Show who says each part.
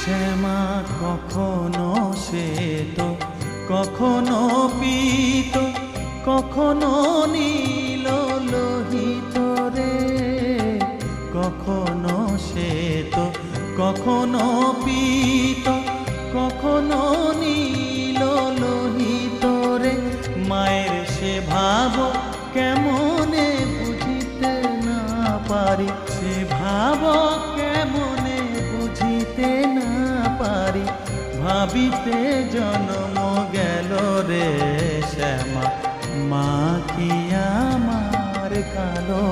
Speaker 1: শ্যামা কখনো শ্বেত, কখনো পীত, কখনো নীল লোহিত রে। কখনো শ্বেত, কখনো পীত, কখনো নীল লোহিত রে। মায়ের সে ভাব কেমনে বুঝিতে না পারি, সে ভাব কেমনে বুঝিতে না পারি। ভাবিতে জন্ম গেল রে শ্যামা, মা কি আমার কালো।